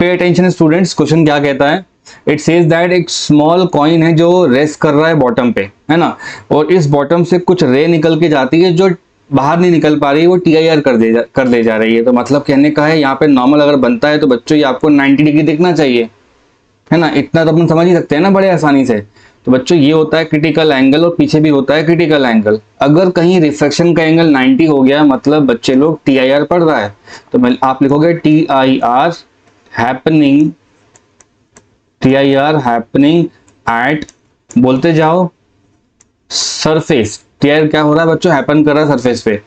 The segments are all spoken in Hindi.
पे अटेंशन स्टूडेंट्स, क्वेश्चन क्या कहता है? इट सेज दैट एक स्मॉल कॉइन है जो रेस्ट कर रहा है बॉटम पे, है ना, और इस बॉटम से कुछ रे निकल के जाती है जो बाहर नहीं निकल पा रही है, वो TIR कर दे जा रही है। तो मतलब कहने का है यहाँ पे नॉर्मल अगर बनता है तो बच्चों ये आपको 90 डिग्री दिखना चाहिए, है ना, इतना तो अपन समझ ही सकते हैं ना बड़े आसानी से। तो बच्चों ये होता है क्रिटिकल एंगल और पीछे भी होता है क्रिटिकल एंगल। अगर कहीं रिफ्लेक्शन का एंगल 90 हो गया मतलब बच्चे लोग TIR पढ़ रहा है, तो आप लिखोगे TIR happening, TIR happening at, बोलते जाओ, सरफेस। TIR क्या हो रहा है बच्चों? हैपन कर रहा है सरफेस पे।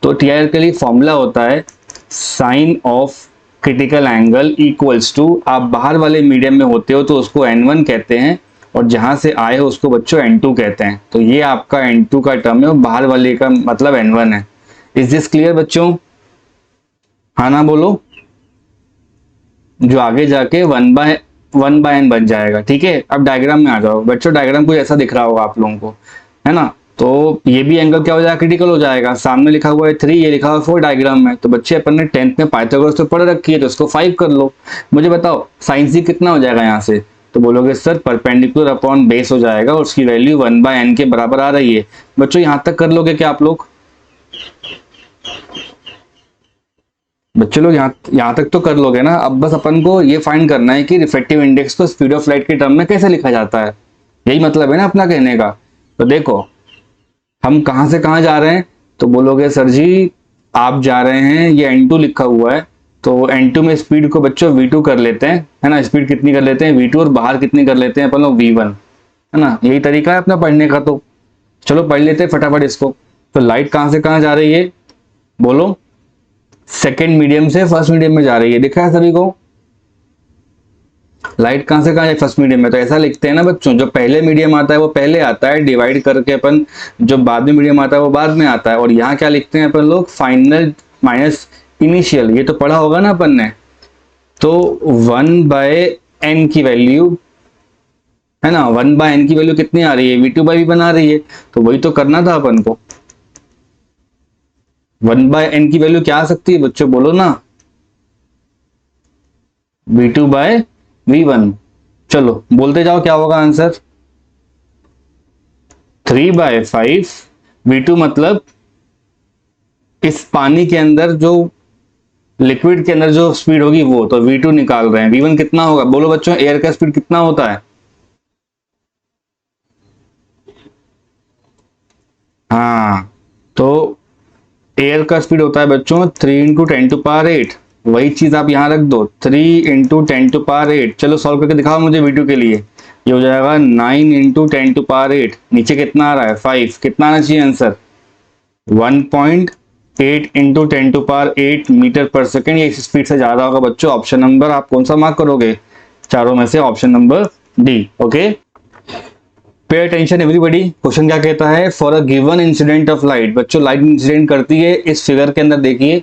तो TIR के लिए फॉर्मूला होता है sine of critical angle equals to, आप बाहर वाले मीडियम में होते हो तो उसको N1 कहते हैं, और जहां से आए हो उसको बच्चों N2 कहते हैं। तो ये आपका N2 का टर्म है और बाहर वाले का मतलब N1 है। इज दिस क्लियर बच्चों? हाँ ना बोलो, जो आगे जाके वन बाय एन बन जाएगा। ठीक है, अब डायग्राम में आ जाओ बच्चों। डायग्राम कुछ ऐसा दिख रहा होगा आप लोगों को, है ना। तो ये भी एंगल क्या हो जाएगा? क्रिटिकल हो जाएगा। सामने लिखा हुआ है 3, ये लिखा हुआ है 4 डायग्राम में। तो बच्चे अपन ने 10th में पाइथागोरस तो पढ़ रखी है, तो इसको 5 कर लो। मुझे बताओ साइन सी कितना हो जाएगा यहाँ से? तो बोलोगे सर परपेंडिकुलर अपॉन बेस हो जाएगा और उसकी वैल्यू 1/n के बराबर आ रही है। बच्चों यहाँ तक कर लोगे क्या आप लोग? बच्चे लोग यहाँ तक तो कर लोगे ना। अब बस अपन को ये फाइंड करना है कि रिफ्लेक्टिव इंडेक्स को स्पीड ऑफ लाइट के टर्म में कैसे लिखा जाता है। यही मतलब है ना अपना कहने का। तो देखो हम कहां से कहां जा रहे हैं, तो बोलोगे सर जी आप जा रहे हैं, ये N2 लिखा हुआ है, तो N2 में स्पीड को बच्चों V2 कर लेते हैं, है ना। स्पीड कितनी कर लेते हैं? V2, और बाहर कितनी कर लेते हैं अपन लोग? V1, है ना। यही तरीका है अपना पढ़ने का। तो चलो पढ़ लेते हैं फटाफट इसको। तो लाइट कहां से कहां जा रही है? बोलो, सेकेंड मीडियम से फर्स्ट मीडियम में जा रही है। दिखा है सभी को? लाइट कहां से कहां है? फर्स्ट मीडियम में। तो ऐसा लिखते हैं ना बच्चों, जो पहले मीडियम आता है वो पहले आता है, डिवाइड करके अपन, जो बाद में मीडियम आता है वो बाद में आता है। और यहाँ क्या लिखते हैं अपन लोग? Final minus initial. ये तो पढ़ा होगा ना अपन ने। तो 1/n की वैल्यू, है ना, 1/n की वैल्यू कितनी आ रही है? V2/V बना रही है। तो वही तो करना था अपन को। 1/n की वैल्यू क्या आ सकती है बच्चों? बोलो ना। V2/V1। चलो बोलते जाओ क्या होगा आंसर? 3/5। V2 मतलब इस पानी के अंदर जो, लिक्विड के अंदर जो स्पीड होगी वो, तो V2 निकाल रहे हैं। V1 कितना होगा? बोलो बच्चों, एयर का स्पीड कितना होता है? हाँ, तो एयर का स्पीड होता है बच्चों 3 × 10⁸। वही चीज आप यहां रख दो, 3 × 10⁸। चलो सॉल्व करके दिखाओ मुझे V2 के लिए। ये हो जाएगा 9 × 10⁸। नीचे कितना आ रहा है? 5। कितना आना चाहिए आंसर? 1.8 × 10⁸ मीटर पर सेकेंड। ये इस स्पीड से ज्यादा होगा बच्चों। ऑप्शन नंबर आप कौन सा मार्क करोगे? चारों में से option number D। Okay, pay attention everybody. Question क्या कहता है? For a given incident of light. बच्चों लाइट इंसिडेंट करती है, इस फिगर के अंदर देखिए,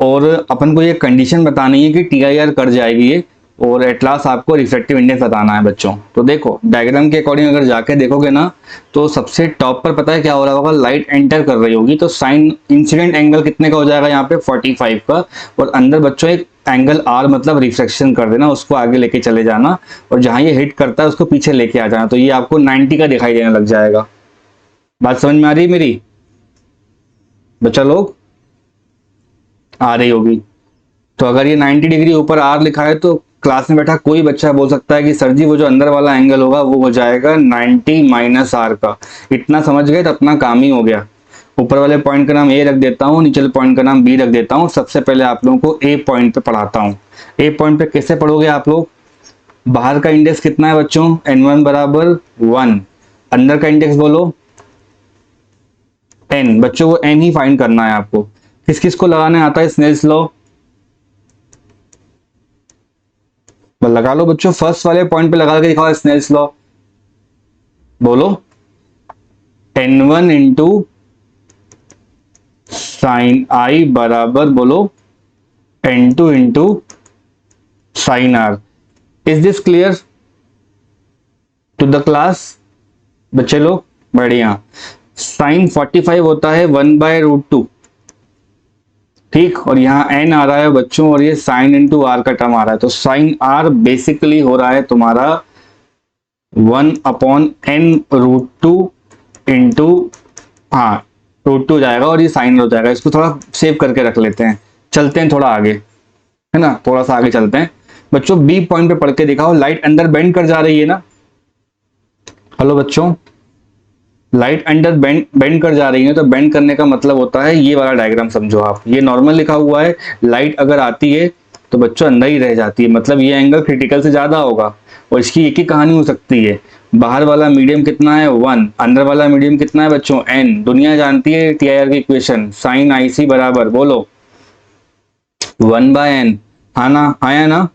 और अपन को ये कंडीशन बतानी है कि TIR कर जाएगी ये, और एट लास्ट आपको रिफ्लेक्टिव इंडेक्स बताना है बच्चों। तो देखो डायग्राम के अकॉर्डिंग अगर जाके देखोगे ना, तो सबसे टॉप पर पता है क्या हो रहा होगा? लाइट एंटर कर रही होगी, तो साइन इंसिडेंट एंगल कितने का हो जाएगा यहाँ पे? 45 का। और अंदर बच्चों एक एंगल R मतलब रिफ्लेक्शन कर देना, उसको आगे लेके चले जाना, और जहां ये हिट करता है उसको पीछे लेके आ जाना। तो ये आपको 90 का दिखाई देने लग जाएगा। बात समझ में आ रही है मेरी बच्चा लोग? आ रही होगी। तो अगर ये 90 डिग्री ऊपर R लिखा है तो क्लास में बैठा कोई बच्चा बोल सकता है कि सर जी वो जो अंदर वाला एंगल होगा वो हो जाएगा 90 - R का। इतना समझ गए तो अपना काम ही हो गया। ऊपर वाले पॉइंट का नाम A रख देता हूँ, नीचे वाले पॉइंट का नाम B रख देता हूँ। सबसे पहले आप लोगों को A पॉइंट पे पढ़ाता हूँ। A पॉइंट पे कैसे पढ़ोगे आप लोग? बाहर का इंडेक्स कितना है बच्चों? N1 = 1। अंदर का इंडेक्स बोलो N। बच्चों को N ही फाइंड करना है आपको। किस किस को लगाने आता है स्नेल्स लॉ? लगा लो बच्चों, फर्स्ट वाले पॉइंट पे लगा के दिखाओ स्नेल्स लॉ। बोलो, N1 × sin I बराबर, बोलो, N2 × sin R। Is this clear to the class बच्चे लोग? बढ़िया। साइन 45 होता है 1/√2। ठीक, और यहाँ एन आ रहा है बच्चों, और ये साइन इंटू आर का टर्म आ रहा है, तो साइन आर बेसिकली हो रहा है तुम्हारा 1/n√2 इंटू, हाँ √2 जाएगा और ये साइन हो जाएगा। इसको थोड़ा सेव करके रख लेते हैं, चलते हैं थोड़ा आगे, है ना, थोड़ा सा आगे चलते हैं बच्चों। बी पॉइंट पे पढ़ के दिखाओ, लाइट अंदर बेंड कर जा रही है ना। हेलो बच्चों, लाइट अंडर बेंड कर जा रही है, तो बेंड करने का मतलब होता है ये वाला डायग्राम समझो आप। ये नॉर्मल लिखा हुआ है, लाइट अगर आती है तो बच्चों अंदर ही रह जाती है, मतलब ये एंगल क्रिटिकल से ज्यादा होगा। और इसकी एक ही कहानी हो सकती है, बाहर वाला मीडियम कितना है 1, अंदर वाला मीडियम कितना है बच्चों n। दुनिया जानती है टीआईआर की इक्वेशन, साइन आई सी बराबर बोलो 1/n। हाँ ना, आया ना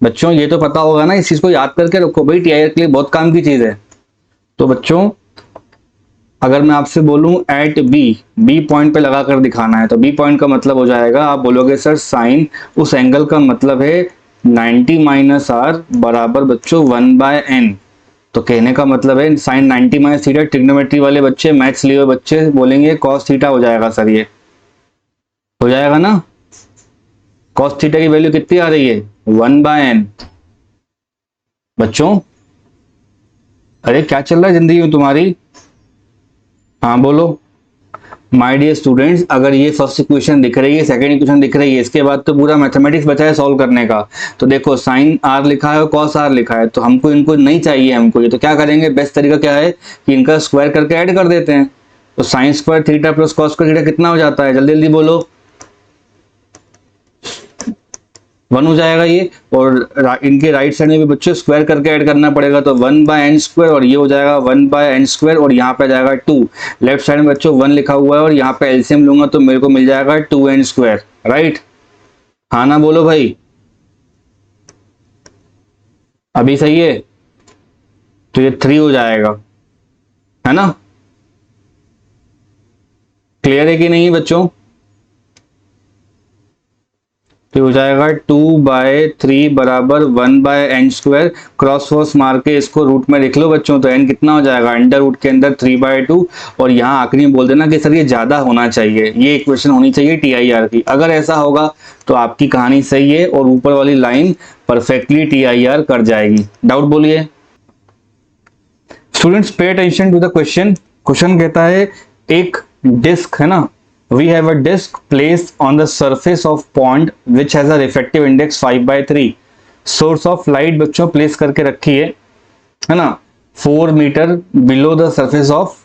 बच्चों, ये तो पता होगा ना, इस चीज को याद करके रखो भाई, टीआईआर के लिए बहुत काम की चीज है। तो बच्चों अगर मैं आपसे बोलूं एट बी, बी पॉइंट पे लगा कर दिखाना है, तो बी पॉइंट का मतलब हो जाएगा, आप बोलोगे सर साइन उस एंगल का मतलब है 90 माइनस आर बराबर बच्चों 1/n। तो कहने का मतलब है साइन 90 माइनस थीटा, ट्रिग्नोमेट्री वाले बच्चे, मैथ्स लिए हुए बच्चे बोलेंगे कॉस थीटा हो जाएगा सर, ये हो जाएगा ना। कॉस थीटा की वैल्यू कितनी आ रही है 1/n। बच्चों अरे क्या चल रहा है जिंदगी में तुम्हारी, हाँ बोलो। माय डियर स्टूडेंट्स, अगर ये फर्स्ट इक्वेशन दिख रही है, सेकंड इक्वेशन दिख रही है, इसके बाद तो पूरा मैथमेटिक्स बचा है सॉल्व करने का। तो देखो साइन आर लिखा है और कॉस आर लिखा है, तो हमको इनको नहीं चाहिए हमको ये, तो क्या करेंगे, बेस्ट तरीका क्या है कि इनका स्क्वायर करके ऐड कर देते हैं। तो sine square theta plus cos square theta कितना हो जाता है, जल्दी जल्दी बोलो। 1 हो जाएगा ये, और इनके राइट साइड में भी बच्चों स्क्वायर करके ऐड करना पड़ेगा, तो 1/n², और ये हो जाएगा 1/n², और यहाँ पे जाएगा 2। लेफ्ट साइड में बच्चों 1 लिखा हुआ है, और यहाँ पे एलसीएम लूंगा तो मेरे को मिल जाएगा 2n², राइट। हाँ ना बोलो भाई, अभी सही है। तो ये 3 हो जाएगा, है ना, क्लियर है कि नहीं बच्चों। तो हो जाएगा 2/3 बराबर 1/n²। क्रॉस फोर्स मार के इसको रूट में लिख लो बच्चों, तो n कितना हो जाएगा, अंडर रूट के अंदर 3/2। और यहाँ आखिरी में बोल देना कि सर ये ज्यादा होना चाहिए, ये इक्वेशन होनी चाहिए टीआईआर की। अगर ऐसा होगा तो आपकी कहानी सही है और ऊपर वाली लाइन परफेक्टली टीआईआर कर जाएगी। डाउट बोलिए students, pay attention to the question. Question कहता है एक डिस्क है ना, we have a disk placed on the surface of pond which has a refractive index 5/3। source of light बच्चों प्लेस करके रखी है ना 4 metre below the surface of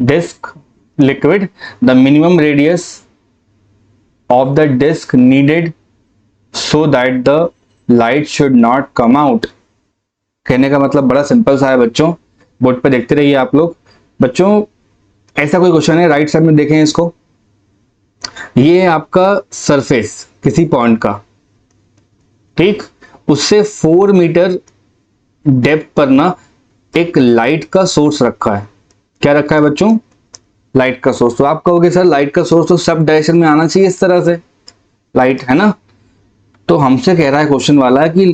disk liquid। the minimum radius of the disk needed so that the light should not come out। कहने का मतलब बड़ा सिंपल सा है बच्चों, बोर्ड पे देखते रहिए आप लोग। बच्चों ऐसा कोई क्वेश्चन है, राइट साइड में देखें इसको, ये है आपका सरफेस किसी पॉइंट का, ठीक, उससे 4 मीटर डेप्थ पर ना एक लाइट का सोर्स रखा है। क्या रखा है बच्चों, लाइट का सोर्स। तो आप कहोगे सर लाइट का सोर्स तो सब डायरेक्शन में आना चाहिए इस तरह से, लाइट है ना। तो हमसे कह रहा है क्वेश्चन वाला कि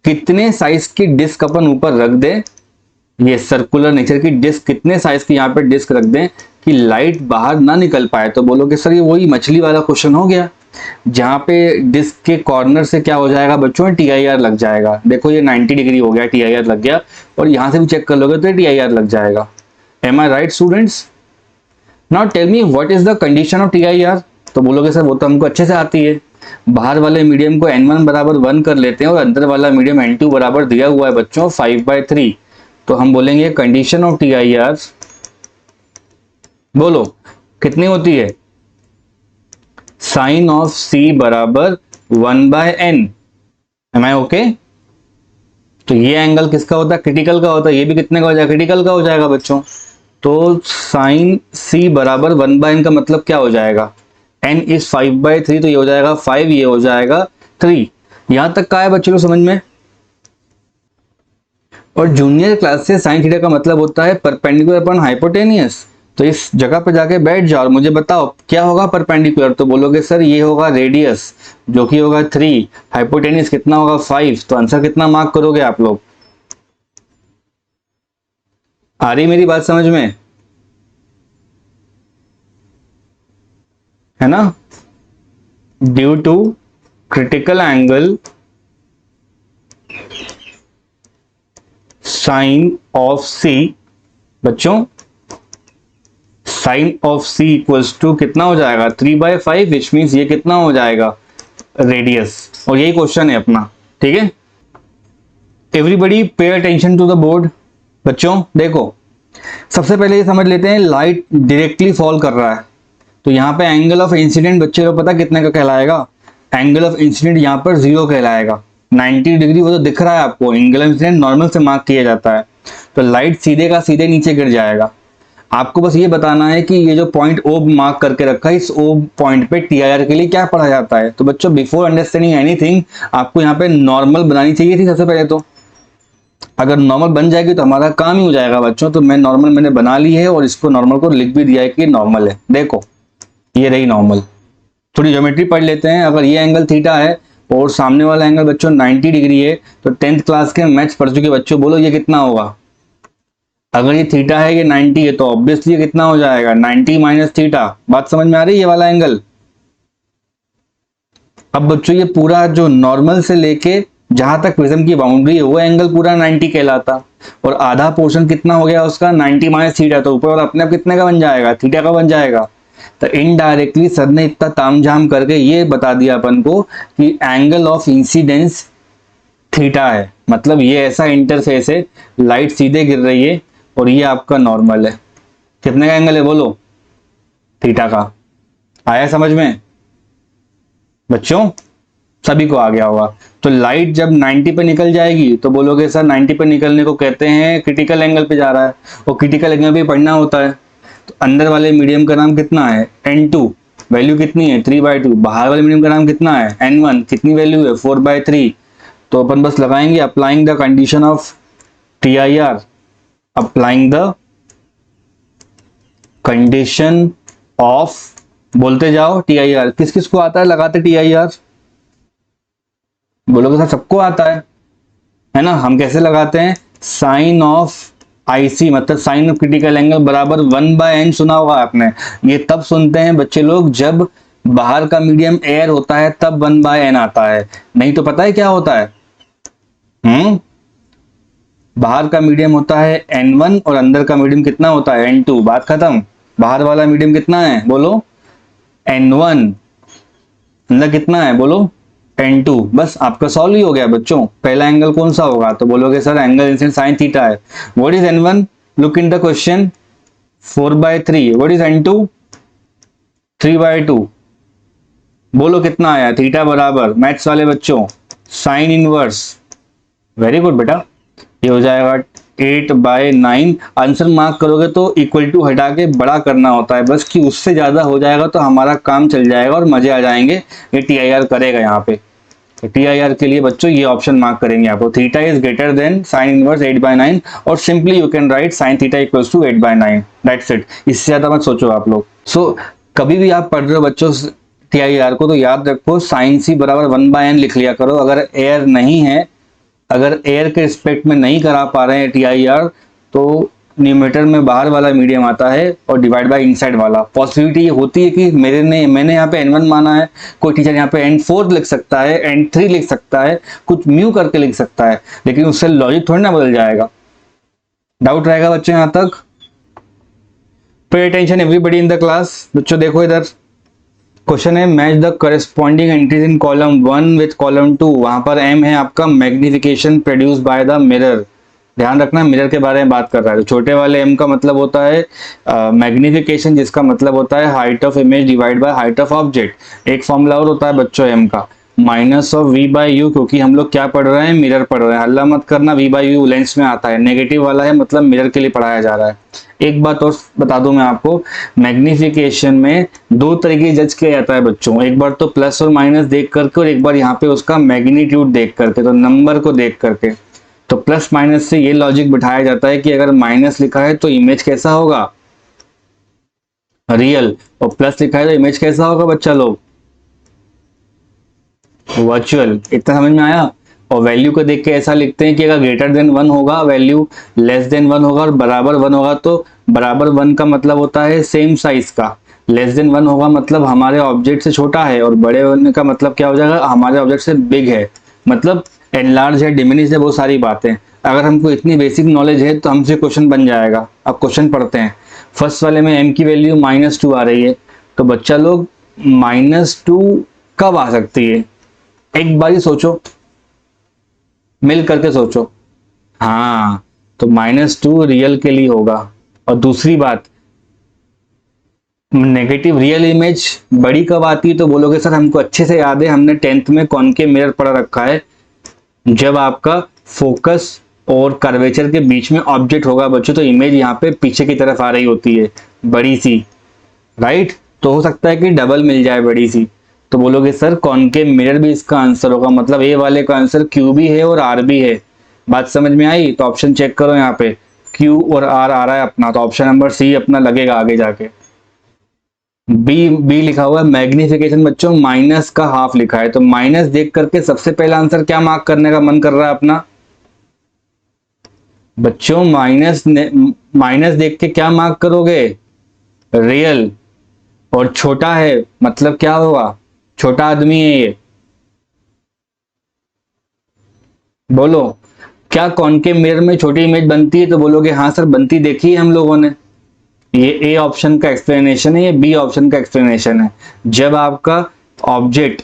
कितने साइज की डिस्क अपन ऊपर रख दें, ये सर्कुलर नेचर की डिस्क कितने साइज की यहाँ पे डिस्क रख दें कि लाइट बाहर ना निकल पाए। तो बोलोगे सर ये वही मछली वाला क्वेश्चन हो गया, जहां पे डिस्क के कॉर्नर से क्या हो जाएगा बच्चों, टीआईआर लग जाएगा। देखो ये 90 डिग्री हो गया, टीआईआर लग गया, और यहां से भी चेक कर लोगे तो टीआईआर लग जाएगा। Am I right students. Now tell me what is the condition of TIR. तो बोलोगे सर वो तो हमको अच्छे से आती है, बाहर वाले मीडियम को n1 बराबर 1 कर लेते हैं और अंदर वाला मीडियम n2 बराबर दिया हुआ है बच्चों 5/3। तो हम बोलेंगे कंडीशन ऑफ टीआईआर, बोलो कितनी होती है, साइन ऑफ सी बराबर 1/n। एम आई ओके। तो ये एंगल किसका होता है, क्रिटिकल का होता है, ये भी कितने का हो जाएगा, क्रिटिकल का हो जाएगा बच्चों। तो साइन सी बराबर 1/n का मतलब क्या हो जाएगा, n इज 5/3, तो ये हो जाएगा 5, ये हो जाएगा 3। यहां तक का है बच्चों समझ में। और जूनियर क्लास से साइन थीटा का मतलब होता है परपेंडिकुलर अपॉन हाइपोटेनियस। तो इस जगह पे जाके बैठ जाओ और मुझे बताओ क्या होगा परपेंडिकुलर। तो बोलोगे सर ये होगा रेडियस जो कि होगा 3, हाइपोटेनियस कितना होगा 5। तो आंसर कितना मार्क करोगे आप लोग, आ रही मेरी बात समझ में, है ना, due to critical angle sine of C, बच्चों sine of C equals to कितना हो जाएगा 3/5, विच मीन्स ये कितना हो जाएगा रेडियस, और यही क्वेश्चन है अपना, ठीक है। एवरीबडी पे अटेंशन टू द बोर्ड। बच्चों देखो, सबसे पहले ये समझ लेते हैं लाइट डायरेक्टली फॉल कर रहा है, तो यहाँ पे एंगल ऑफ इंसिडेंट बच्चे को पता कितने का कहलाएगा, एंगल ऑफ इंसिडेंट यहाँ पर 0 कहलाएगा। 90 डिग्री वो तो दिख रहा है आपको, एंगल ऑफ इंसिडेंट नॉर्मल से मार्क किया जाता है, तो लाइट सीधे का सीधे नीचे गिर जाएगा। आपको बस ये बताना है कि ये जो पॉइंट ओ मार्क करके रखा है, इस ओ पॉइंट पे टीआईआर के लिए क्या पढ़ा जाता है। तो बच्चों बिफोर अंडरस्टैंडिंग एनीथिंग आपको यहाँ पे नॉर्मल बनानी चाहिए थी सबसे पहले। तो अगर नॉर्मल बन जाएगी तो हमारा काम ही हो जाएगा बच्चों। तो मैं नॉर्मल मैंने बना ली है और इसको नॉर्मल को लिख भी दिया है कि नॉर्मल है। देखो ये रही नॉर्मल। थोड़ी ज्योमेट्री पढ़ लेते हैं। अगर ये एंगल थीटा है और सामने वाला एंगल बच्चों 90 डिग्री है, तो 10th क्लास के मैथ्स पढ़ चुके बच्चों बोलो ये कितना होगा। अगर ये थीटा है, ये 90 है, तो ऑब्वियसली कितना हो जाएगा 90 माइनस थीटा। बात समझ में आ रही है, ये वाला एंगल। अब बच्चों ये पूरा जो नॉर्मल से लेके जहां तक प्रिज्म की बाउंड्री है वो एंगल पूरा 90 कहलाता, और आधा पोर्शन कितना हो गया उसका 90 माइनस थीटा, तो ऊपर वाला अपने आप कितने का बन जाएगा, थीटा का बन जाएगा। तो इनडायरेक्टली सर ने इतना तामझाम करके ये बता दिया अपन को कि एंगल ऑफ इंसिडेंस थीटा है, मतलब ये ऐसा इंटरफेस है, लाइट सीधे गिर रही है और ये आपका नॉर्मल है। कितने का एंगल है बोलो, थीटा का। आया समझ में बच्चों, सभी को आ गया होगा। तो लाइट जब 90 पे निकल जाएगी तो बोलोगे सर 90 पे निकलने को कहते हैं क्रिटिकल एंगल पे जा रहा है, और क्रिटिकल एंगल पे पढ़ना होता है। तो अंदर वाले मीडियम का नाम कितना है n2, वैल्यू कितनी है 3/2। बाहर वाले मीडियम का नाम कितना है n1, कितनी वैल्यू है 4/3। तो अपन बस लगाएंगे applying the condition of TIR, applying the condition of, बोलते जाओ TIR। किस किस को आता है लगाते TIR, बोलोगे सर सबको आता है ना। हम कैसे लगाते हैं, साइन ऑफ IC मतलब साइन ऑफ क्रिटिकल एंगल बराबर 1/n, सुना होगा आपने। ये तब सुनते हैं बच्चे लोग जब बाहर का मीडियम एयर होता है, तब 1/n आता है। नहीं तो पता है क्या होता है, बाहर का मीडियम होता है n1 और अंदर का मीडियम कितना होता है n2। बात खत्म। बाहर वाला मीडियम कितना है बोलो n1, अंदर कितना है बोलो n2। बस आपका सॉल्व ही हो गया बच्चों। पहला एंगल कौन सा होगा, तो बोलोगे sir angle incident sine theta है। What is n1, look in the question, 4/3। What is n2, 3/2। बोलो कितना आया, थीटा बराबर, मैथ्स वाले बच्चों साइन इनवर्स। वेरी गुड बेटा, ये हो जाएगा 8/9। आंसर मार्क करोगे तो इक्वल टू हटा के बड़ा करना होता है बस, कि उससे ज्यादा हो जाएगा तो हमारा काम चल जाएगा और मजे आ जाएंगे। ये TIR करेगा यहाँ पे। तो TIR के लिए बच्चों ये ऑप्शन मार्क करेंगे आपको, theta is greater than sine inverse 8/9, और simply you can write sine theta equals to 8/9। That's it, इससे ज्यादा मत सोचो आप लोग। सो कभी भी आप पढ़ रहे हो बच्चों TIR को, तो याद रखो साइन C बराबर 1/n लिख लिया करो। अगर एयर नहीं है, अगर एयर के रिस्पेक्ट में नहीं करा पा रहे हैं TIR, तो न्यूमेटर में बाहर वाला मीडियम आता है और डिवाइड बाय इनसाइड वाला। पॉसिबिलिटी ये होती है कि मैंने यहाँ पे n1 माना है, कोई टीचर यहाँ पे n4 लिख सकता है, n3 लिख सकता है, कुछ म्यू करके लिख सकता है, लेकिन उससे लॉजिक थोड़ी ना बदल जाएगा। डाउट रहेगा बच्चों यहाँ तक? Pay attention everybody in the class. बच्चों देखो इधर क्वेश्चन है, match the corresponding entries in column 1 with column 2। वहां पर M है आपका magnification produce by the mirror. ध्यान रखना मिरर के बारे में बात कर रहा है। तो छोटे वाले M का मतलब होता है मैग्निफिकेशन, जिसका मतलब होता है height of image divide by height of object. एक फॉर्मूला और होता है बच्चों M का, माइनस ऑफ V/U, क्योंकि हम लोग क्या पढ़ रहे हैं, मिरर पढ़ रहे हैं। हल्ला मत करना, V/U लेंस में आता है, नेगेटिव वाला है, मतलब मिरर के लिए पढ़ाया जा रहा है। एक बात और बता दूं मैं आपको, मैग्निफिकेशन में दो तरीके जज किया जाता है बच्चों। एक बार तो प्लस और माइनस देख करके, और एक बार यहाँ पे उसका मैग्नीट्यूड देख करके, तो नंबर को देख करके। तो प्लस माइनस से ये लॉजिक बिठाया जाता है कि अगर माइनस लिखा है तो इमेज कैसा होगा, रियल, और प्लस लिखा है तो इमेज कैसा होगा बच्चा लोग, वर्चुअल। इतना समझ में आया? और वैल्यू को देख के ऐसा लिखते हैं कि अगर ग्रेटर देन 1 होगा, वैल्यू लेस देन 1 होगा, और बराबर 1 होगा, तो बराबर 1 का मतलब होता है सेम साइज का। लेस देन 1 होगा मतलब हमारे ऑब्जेक्ट से छोटा है, और बड़े होने का मतलब क्या हो जाएगा, हमारे ऑब्जेक्ट से बिग है, मतलब एनलार्ज है, डिमिनिश है, बहुत सारी बातें। अगर हमको इतनी बेसिक नॉलेज है तो हमसे क्वेश्चन बन जाएगा। अब क्वेश्चन पढ़ते हैं। फर्स्ट वाले में m की वैल्यू -2 आ रही है, तो बच्चा लोग -2 कब आ सकती है, एक बार ही सोचो, मिल करके सोचो। हाँ, तो -2 रियल के लिए होगा। और दूसरी बात, नेगेटिव रियल इमेज बड़ी कब आती है, तो बोलोगे सर हमको अच्छे से याद है, हमने 10th में कॉनकेव मिरर पढ़ रखा है, जब आपका फोकस और कर्वेचर के बीच में ऑब्जेक्ट होगा बच्चों, तो इमेज यहाँ पे पीछे की तरफ आ रही होती है, बड़ी सी, राइट। तो हो सकता है कि डबल मिल जाए, बड़ी सी। तो बोलोगे सर कॉनकेव मिरर भी इसका आंसर होगा, मतलब ए वाले का आंसर क्यू भी है और आर भी है। बात समझ में आई? तो ऑप्शन चेक करो, यहाँ पे क्यू और आर आ रहा है अपना, तो ऑप्शन नंबर सी अपना लगेगा आगे जाके। बी बी लिखा हुआ है मैग्निफिकेशन बच्चों, माइनस का हाफ लिखा है, तो माइनस देख करके सबसे पहला आंसर क्या मार्क करने का मन कर रहा है अपना बच्चों? माइनस देख के क्या मार्क करोगे? रियल। और छोटा है मतलब क्या होगा? छोटा आदमी है ये। बोलो, क्या कॉनकेव मिरर में छोटी इमेज बनती है? तो बोलोगे हाँ सर बनती देखी है हम लोगों ने। ये ए ऑप्शन का एक्सप्लेनेशन है, ये बी ऑप्शन का एक्सप्लेनेशन है। जब आपका ऑब्जेक्ट,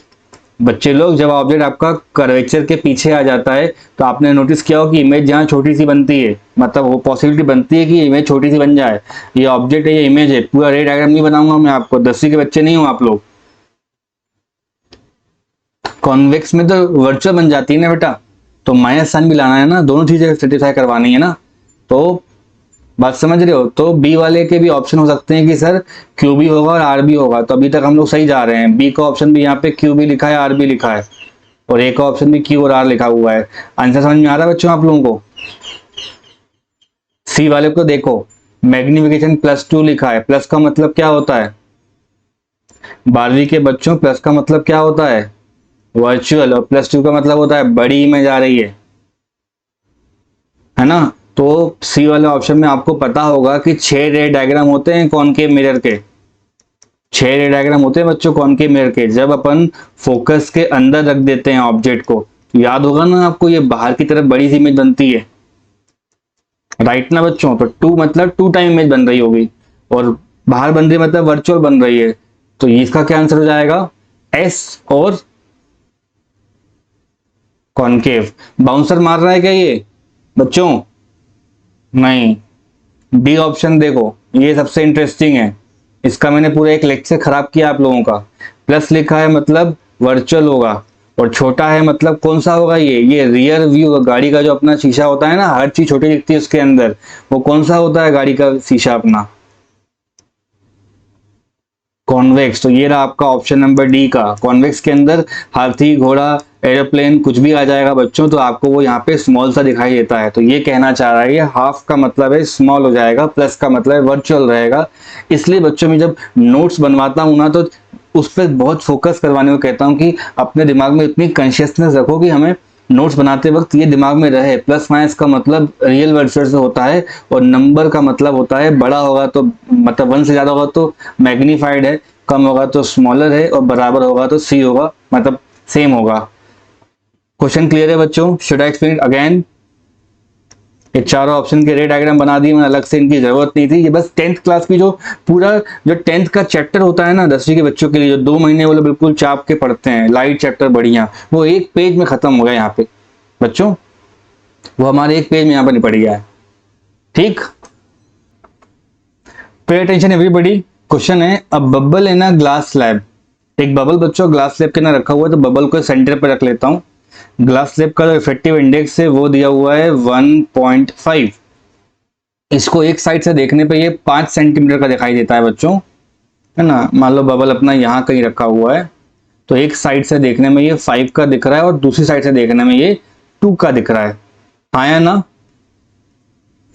बच्चे लोग, जब ऑब्जेक्ट आपका कर्वेचर के पीछे आ जाता है, तो आपने नोटिस किया हो कि इमेज जहाँ छोटी सी बनती है, मतलब वो पॉसिबिलिटी बनती है कि इमेज छोटी सी बन जाए। ये ऑब्जेक्ट है, ये इमेज है, पूरा रे डायग्राम नहीं बनाऊंगा मैं आपको, 10वीं के बच्चे नहीं हो आप लोग। कॉन्वेक्स में तो वर्चुअल बन जाती है ना बेटा, तो माइनस साइन भी लाना है ना, दोनों चीजें सेटिस्फाई करवानी है ना। तो बात समझ रहे हो? तो बी वाले के भी ऑप्शन हो सकते हैं कि सर क्यू भी होगा और आर भी होगा, तो अभी तक हम लोग सही जा रहे हैं। बी का ऑप्शन भी यहाँ पे क्यू भी लिखा है, आर भी लिखा है, और ए का ऑप्शन भी क्यू और आर लिखा हुआ है। आंसर समझ में आ रहा है बच्चों आप लोगों को? सी वाले को देखो, मैग्निफिकेशन +2 लिखा है, प्लस का मतलब क्या होता है? 12वीं के बच्चों, प्लस का मतलब क्या होता है? वर्चुअल, और +2 का मतलब होता है बड़ी इमेज आ रही है ना। तो सी वाले ऑप्शन में आपको पता होगा कि 6 रे डायग्राम होते हैं कॉनकेव मिरर के, 6 रे डायग्राम होते हैं बच्चों कॉनकेव मिरर के, जब अपन फोकस के अंदर रख देते हैं ऑब्जेक्ट को। याद होगा ना आपको, ये बाहर की तरफ बड़ी सी इमेज बनती है, राइट ना बच्चों? तो 2 मतलब 2 टाइम इमेज बन रही होगी, और बाहर बन रही है मतलब वर्चुअल बन रही है। तो इसका क्या आंसर हो जाएगा? एस और कॉनकेव। बाउंसर मार रहा है क्या ये बच्चों? नहीं, डी ऑप्शन देखो, ये सबसे इंटरेस्टिंग है, इसका मैंने पूरा एक लेक्चर खराब किया आप लोगों का। प्लस लिखा है मतलब वर्चुअल होगा, और छोटा है मतलब कौन सा होगा? ये रियर व्यू, गाड़ी का जो अपना शीशा होता है ना, हर चीज छोटी दिखती है उसके अंदर, वो कौन सा होता है गाड़ी का शीशा अपना? कॉन्वेक्स। तो ये रहा आपका ऑप्शन नंबर डी का, कॉन्वेक्स के अंदर हाथी, घोड़ा, एरोप्लेन कुछ भी आ जाएगा बच्चों, तो आपको वो यहाँ पे स्मॉल सा दिखाई देता है। तो ये कहना चाह रहा है, ये हाफ का मतलब है स्मॉल हो जाएगा, प्लस का मतलब है वर्चुअल रहेगा। इसलिए बच्चों में जब नोट्स बनवाता हूँ ना, तो उस पर बहुत फोकस करवाने को कहता हूँ कि अपने दिमाग में इतनी कॉन्शियसनेस रखो कि हमें नोट्स बनाते वक्त ये दिमाग में रहे, प्लस माइनस का मतलब रियल वर्चुअल से होता है, और नंबर का मतलब होता है बड़ा होगा तो मतलब 1 से ज्यादा होगा तो मैग्नीफाइड है, कम होगा तो स्मॉलर है, और बराबर होगा तो सी होगा, मतलब सेम होगा। क्वेश्चन क्लियर है बच्चों? Should I explain again? ये चारों ऑप्शन के रे डायग्राम बना दिए मैंने, अलग से इनकी जरूरत नहीं थी। ये बस 10th क्लास की जो पूरा जो 10th का चैप्टर होता है ना 10वीं के बच्चों के लिए, जो 2 महीने वो लोग बिल्कुल चाप के पढ़ते हैं, लाइट चैप्टर बढ़िया, वो एक पेज में खत्म हो गया यहाँ पे बच्चों, वो हमारे एक पेज में यहाँ पर निपट गया है। ठीक, पे अटेंशन एवरीबॉडी। क्वेश्चन है, a bubble in a glass slab. एक बबल बच्चों ग्लास स्लैब के अंदर रखा हुआ है, तो बबल को सेंटर पे रख लेता हूँ। ग्लास स्लैब का जो इफेक्टिव इंडेक्स है वो दिया हुआ है 1.5। इसको एक साइड से देखने पे ये 5 सेंटीमीटर का दिखाई देता है बच्चों, है ना। मान लो बबल अपना यहाँ कहीं रखा हुआ है, तो एक साइड से देखने में ये 5 का दिख रहा है, और दूसरी साइड से देखने में ये 2 का दिख रहा है। आया ना?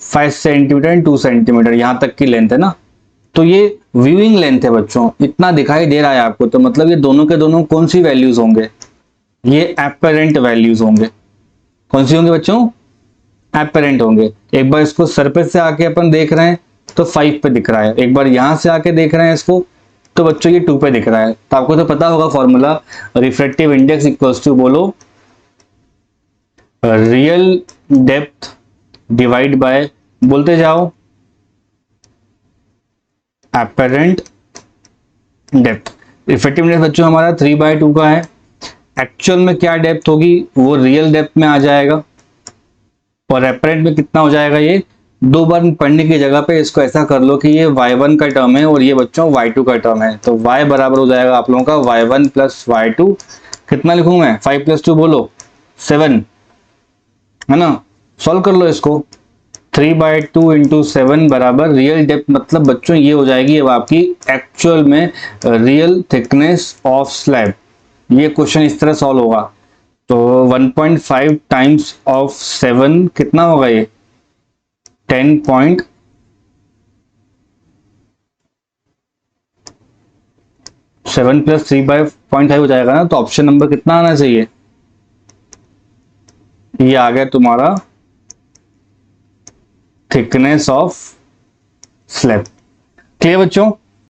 5 सेंटीमीटर एंड 2 सेंटीमीटर यहाँ तक की लेंथ है ना। तो ये व्यूइंग लेंथ है बच्चों, इतना दिखाई दे रहा है आपको, तो मतलब ये दोनों के दोनों कौन सी वैल्यूज होंगे? ये एपरेंट वैल्यूज होंगे। कौन सी होंगे बच्चों? एपरेंट होंगे। एक बार इसको सरफेस से आके अपन देख रहे हैं तो 5 पे दिख रहा है, एक बार यहां से आके देख रहे हैं इसको तो बच्चों ये 2 पे दिख रहा है, तो आपको तो पता होगा formula, refractive index equals to, बोलो, रियल डेप्थ डिवाइड बाय, बोलते जाओ, एपेरेंट डेप्थ। इफेक्टिव डेप्थ बच्चों हमारा 3/2 का है, एक्चुअल में क्या डेप्थ होगी वो रियल डेप्थ में आ जाएगा, और एपरेंट में कितना हो जाएगा, ये 2 बार पढ़ने की जगह पे इसको ऐसा कर लो कि ये y1 का टर्म है और ये बच्चों y2 का टर्म है, तो y बराबर हो जाएगा आप लोगों का y1 प्लस y2, कितना लिखूं मैं, 5 प्लस 2 बोलो 7, है ना। सॉल्व कर लो इसको, 3/2 इंटू 7 बराबर रियल डेप्थ, मतलब बच्चों ये हो जाएगी अब आपकी एक्चुअल में रियल थिकनेस ऑफ स्लैब। ये क्वेश्चन इस तरह सॉल्व होगा, तो 1.5 टाइम्स ऑफ 7 कितना होगा ये, 10.7 प्लस 3/0.5 हो जाएगा ना, तो ऑप्शन नंबर कितना आना चाहिए, ये आ गया तुम्हारा थिकनेस ऑफ स्लैब। क्लियर बच्चों।